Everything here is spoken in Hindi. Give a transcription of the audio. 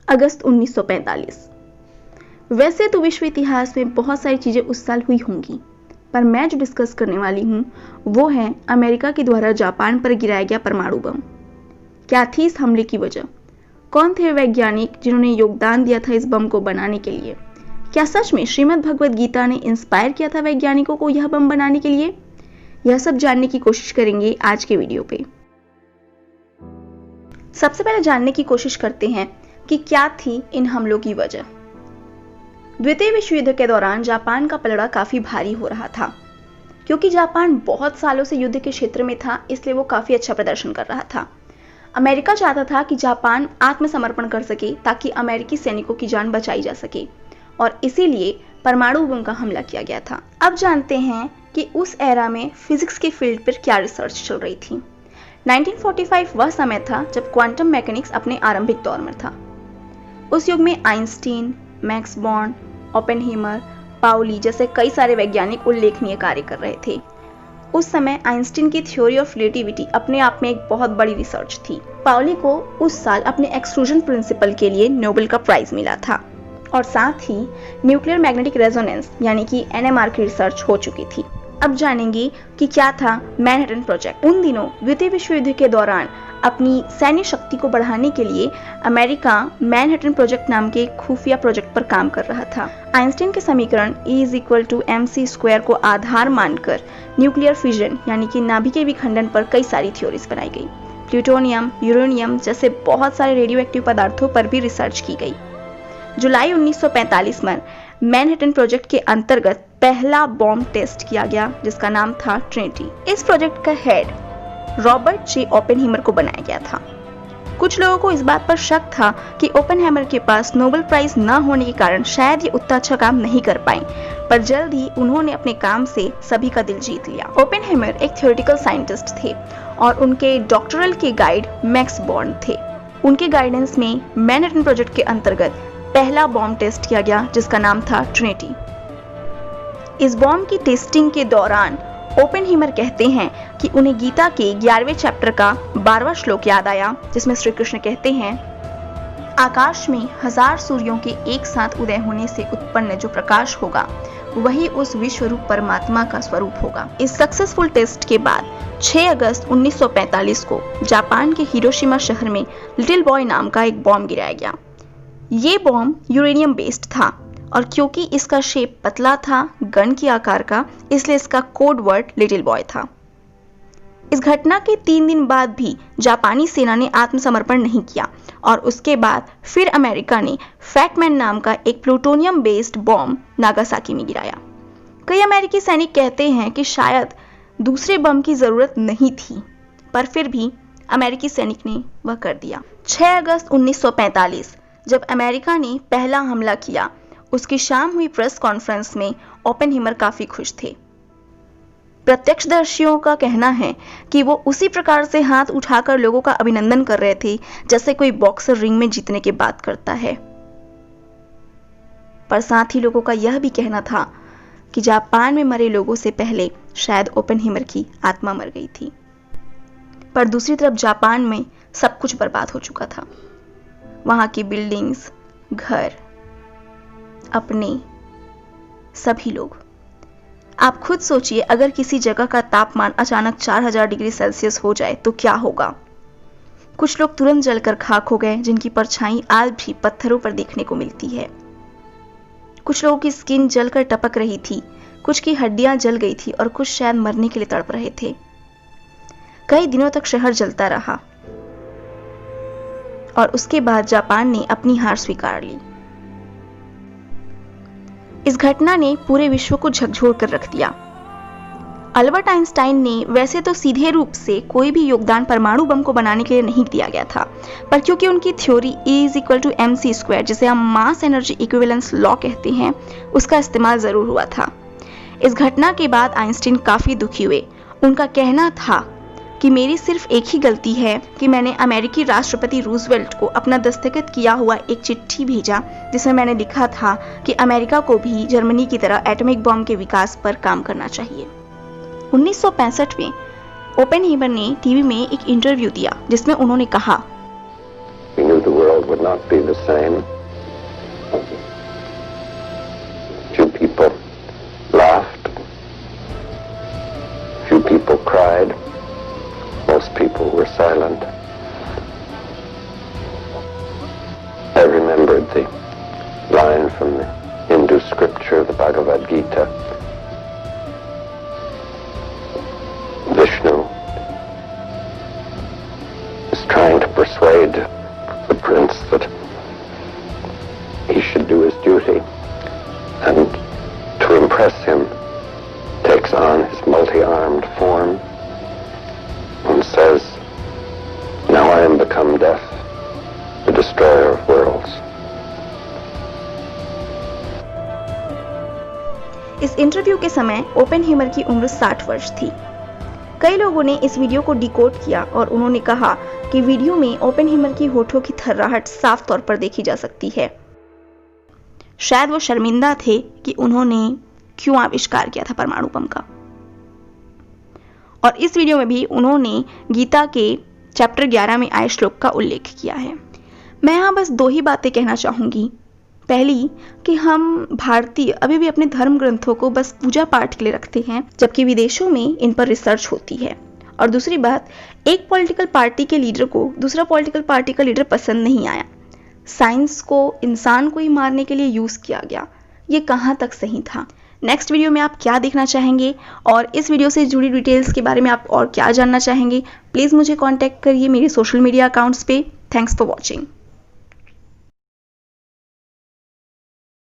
अगस्त 1945। वैसे तो विश्व इतिहास में बहुत सारी चीजें उस साल हुई होंगी, पर मैं जो डिस्कस करने वाली हूँ वो है अमेरिका के द्वारा जापान पर गिराया गया परमाणु बम। क्या थी इस हमले की वजह? कौन थे वैज्ञानिक जिन्होंने योगदान दिया था इस बम को बनाने के लिए? क्या सच में श्रीमद् भगवद गीता ने इंस्पायर किया था वैज्ञानिकों को यह बम बनाने के लिए? यह सब जानने की कोशिश करेंगे आज के वीडियो पे। सबसे पहले जानने की कोशिश करते हैं कि क्या थी इन हमलों की वजह। द्वितीय विश्व युद्ध के दौरान जापान का पलड़ा काफी भारी हो रहा था। क्योंकि जापान बहुत सालों से युद्ध के क्षेत्र में था, इसलिए वो काफी अच्छा प्रदर्शन कर रहा था। अमेरिका चाहता था कि जापान आत्मसमर्पण कर सके ताकि अमेरिकी सैनिकों की जान बचाई जा सके, और इसीलिए परमाणु बम का हमला किया गया था। अब जानते हैं कि उस एरा में फिजिक्स के फील्ड पर क्या रिसर्च चल रही थी। 1945 वह समय था जब क्वांटम मैकेनिक्स अपने आरंभिक दौर में था। उस युग में आइंस्टीन, मैक्स बॉर्न, ओपेनहीमर, पाउली जैसे कई सारे वैज्ञानिक उल्लेखनीय कार्य कर रहे थे। उस समय आइंस्टीन की थ्योरी ऑफ रिलेटिविटी अपने आप में एक बहुत बड़ी रिसर्च थी। पाउली को उस साल अपने एक्सक्लूजन प्रिंसिपल के लिए नोबेल का प्राइज मिला था, और साथ ही न्यूक्लियर मैग्नेटिक रेजोनेंस यानी कि NMR की रिसर्च हो चुकी थी। अब जानेंगे कि क्या था मैनहट्टन प्रोजेक्ट। उन दिनों द्वितीय विश्व युद्ध के दौरान अपनी सैन्य शक्ति को बढ़ाने के लिए अमेरिका मैनहट्टन प्रोजेक्ट नाम के खुफिया प्रोजेक्ट पर काम कर रहा था। आइंस्टीन के समीकरण E=mc² को आधार मानकर न्यूक्लियर फिजन यानी कि नाभिकीय विखंडन पर कई सारी थ्योरीज बनाई गई। प्लूटोनियम, यूरेनियम जैसे बहुत सारे रेडियो एक्टिव पदार्थों पर भी रिसर्च की गई। जुलाई 1945 में मैनहट्टन प्रोजेक्ट के अंतर्गत पहला बॉम्ब टेस्ट किया गया, जिसका नाम था ट्रिनिटी। इस प्रोजेक्ट का हेड रॉबर्ट जे ओपेनहीमर को बनाया गया था। कुछ लोगों को इस बात पर शक था कि ओपेनहीमर के पास नोबेल प्राइज न होने के कारण शायद ये उतना अच्छा काम नहीं कर पाए, पर जल्द ही उन्होंने अपने काम से सभी का दिल जीत लिया। ओपेनहीमर एक थ्योरेटिकल साइंटिस्ट थे और उनके डॉक्टरल के गाइड मैक्स बॉर्न थे। उनके गाइडेंस में मैनहट्टन प्रोजेक्ट के अंतर्गत पहला बॉम्ब टेस्ट किया गया, जिसका नाम था ट्रिनिटी। इस बॉम्ब की टेस्टिंग के दौरान ओपेनहीमर कहते हैं कि उन्हें गीता के 11वें चैप्टर का 12वां श्लोक याद आया, जिसमें श्री कृष्ण कहते हैं, आकाश में 1000 सूर्यों के एक साथ उदय होने से उत्पन्न जो प्रकाश होगा वही उस विश्वरूप परमात्मा का स्वरूप होगा। इस सक्सेसफुल टेस्ट के बाद 6 अगस्त 1945 को जापान के हिरोशिमा शहर में लिटिल बॉय नाम का एक बॉम्ब गिराया गया। ये बॉम्ब यूरेनियम बेस्ड था, और क्योंकि इसका शेप पतला था, गन के आकार का, इसलिए इसका कोड वर्ड लिटिल बॉय था। इस घटना के 3 दिन बाद भी जापानी सेना ने आत्मसमर्पण नहीं किया, और उसके बाद फिर अमेरिका ने फैटमैन नाम का एक प्लूटोनियम बेस्ड बॉम्ब नागासाकी में गिराया। कई अमेरिकी सैनिक कहते हैं कि शायद दूसरे बम की जरूरत नहीं थी, पर फिर भी अमेरिकी सैनिक ने वह कर दिया। 6 अगस्त 1945 जब अमेरिका ने पहला हमला किया, उसकी शाम हुई प्रेस कॉन्फ्रेंस में ओपेनहीमर काफी खुश थे। प्रत्यक्षदर्शियों का कहना है कि वो उसी प्रकार से हाथ उठाकर लोगों का अभिनंदन कर रहे थे जैसे कोई बॉक्सर रिंग में जीतने के बाद करता है। पर साथ ही लोगों का यह भी कहना था कि जापान में मरे लोगों से पहले शायद ओपेनहीमर की आत्मा मर गई थी। पर दूसरी तरफ जापान में सब कुछ बर्बाद हो चुका था। वहां की बिल्डिंग्स, घर, अपने सभी लोग। आप खुद सोचिए, अगर किसी जगह का तापमान अचानक 4000 डिग्री सेल्सियस हो जाए तो क्या होगा। कुछ लोग तुरंत जलकर खाक हो गए, जिनकी परछाई आज भी पत्थरों पर देखने को मिलती है। कुछ लोगों की स्किन जलकर टपक रही थी, कुछ की हड्डियां जल गई थी, और कुछ शायद मरने के लिए तड़प रहे थे। कई दिनों तक शहर जलता रहा, और उसके बाद जापान ने अपनी हार स्वीकार ली। इस घटना ने पूरे विश्व को झकझोर कर रख दिया। अल्बर्ट आइंस्टाइन ने वैसे तो सीधे रूप से कोई भी योगदान परमाणु बम को बनाने के लिए नहीं दिया गया था, पर क्योंकि उनकी थ्योरी E=mc², जिसे हम मास एनर्जी इक्विवेलेंस लॉ कहते हैं, उसका इस्तेमाल जरूर हुआ था। इस घटना के बाद आइंस्टीन काफी दुखी हुए। उनका कहना था कि मेरी सिर्फ एक ही गलती है कि मैंने अमेरिकी राष्ट्रपति रूजवेल्ट को अपना दस्तखत किया हुआ एक चिट्ठी भेजा, जिसमें मैंने लिखा था कि अमेरिका को भी जर्मनी की तरह एटॉमिक बम के विकास पर काम करना चाहिए। 1965 में ओपेनहीमर ने टीवी में एक इंटरव्यू दिया, जिसमें उन्होंने कहा, We knew the world would would not be the same. Few people laughed. Few people cried. Most people were silent. I remembered the line from the Hindu scripture, the Bhagavad Gita. Vishnu is trying to persuade the prince that he should do his duty, and to impress him takes on his multi-armed form and says, "Now I am become death, the destroyer of worlds." इस इंटरव्यू के समय ओपेनहीमर की उम्र 60 वर्ष थी। कई लोगों ने इस वीडियो को डिकोड किया और उन्होंने कहा कि वीडियो में ओपेनहीमर की होठों की थर्राहट साफ तौर पर देखी जा सकती है। शायद वो शर्मिंदा थे कि उन्होंने क्यों आविष्कार किया था परमाणु बम का। और इस वीडियो में भी उन्होंने गीता के चैप्टर 11 में आए श्लोक का उल्लेख किया है। मैं यहाँ बस 2 ही बातें कहना चाहूंगी। पहली कि हम भारतीय अभी भी अपने धर्म ग्रंथों को बस पूजा पाठ के लिए रखते हैं, जबकि विदेशों में इन पर रिसर्च होती है। और दूसरी बात, एक पॉलिटिकल पार्टी के लीडर को दूसरा पॉलिटिकल पार्टी का लीडर पसंद नहीं आया, साइंस को इंसान को ही मारने के लिए यूज किया गया, ये कहाँ तक सही था। नेक्स्ट वीडियो में आप क्या देखना चाहेंगे और इस वीडियो से जुड़ी डिटेल्स के बारे में आप और क्या जानना चाहेंगे, प्लीज़ मुझे कॉन्टैक्ट करिए मेरे सोशल मीडिया अकाउंट्स पे। Thanks for watching.